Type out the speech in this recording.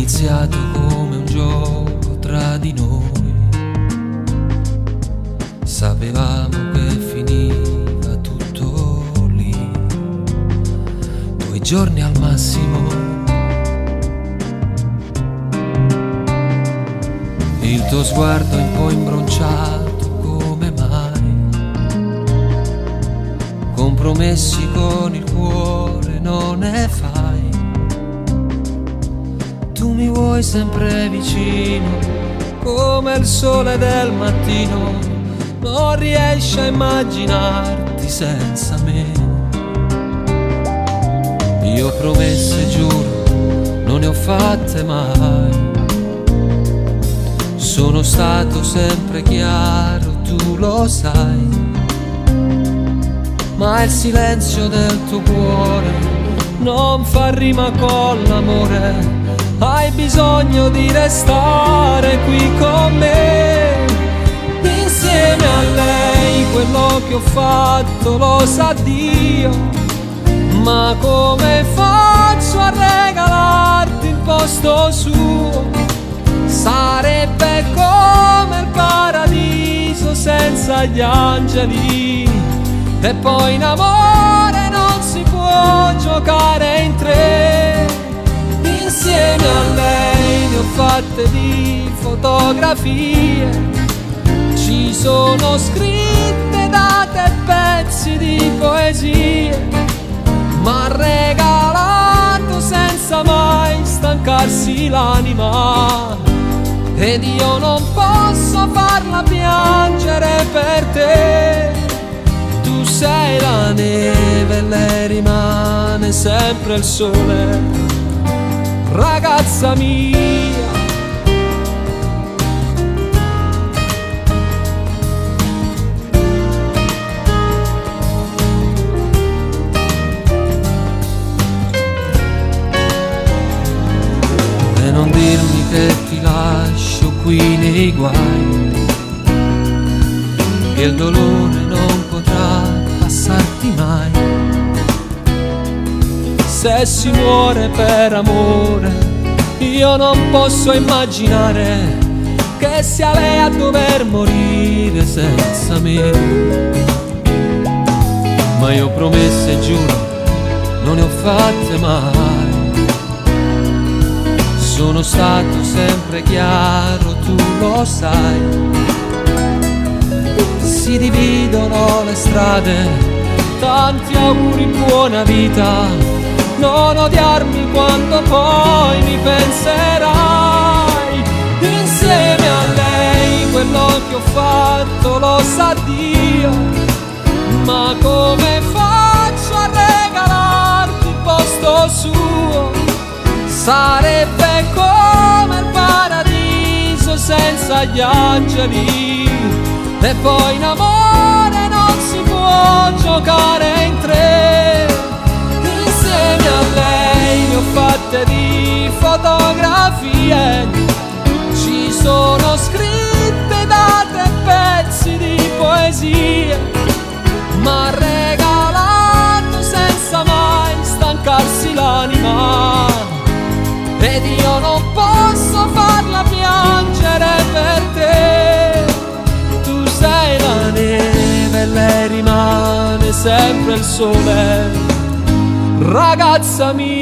iniziato come un gioco tra di noi, sapevamo che finiva tutto lì, 2 giorni al massimo. Il tuo sguardo è un po' imbronciato, come mai? Compromessi con il cuore non ne fai. Tu mi vuoi sempre vicino, come il sole del mattino. Non riesci a immaginarti senza me. Io promesse, giuro, non ne ho fatte mai. Sono stato sempre chiaro, tu lo sai. Ma il silenzio del tuo cuore non fa rima con l'amore. Hai bisogno di restare qui con me. Insieme a lei quello che ho fatto lo sa Dio. Ma come faccio a regalarti il posto suo? Sarebbe come il paradiso senza gli angeli. E poi in amore non si può giocare in 3. Insieme a lei ne ho fatte di fotografie. Ci sono scritte date e pezzi di poesie. M'ha regalato senza mai stancarsi l'anima. Ed io non posso farla piangere per te. Tu sei la neve e lei rimane sempre il sole, ragazza mia. E non dirmi che ti lascio qui nei guai, che il dolore non potrà passarti mai. Se si muore per amore, io non posso immaginare che sia lei a dover morire senza me. Ma io promesse e giuro, non ne ho fatte mai. Sono stato sempre chiaro, tu lo sai. Si dividono le strade, tanti auguri, buona vita. Non odiarmi quando poi mi penserai. Insieme a lei quello che ho fatto lo sa Dio. Ma come faccio a regalarti il posto suo? Sarebbe come il paradiso senza gli angeli. E poi in amore non si può giocare in 3. Insieme a lei ne ho fatte di fotografie. Ci sono scritte date e pezzi di poesie. M'ha regalato senza mai stancarsi l'anima. Ed io non posso farla piangere per te. Tu sei la neve e lei rimane sempre il sole, ragazza mia.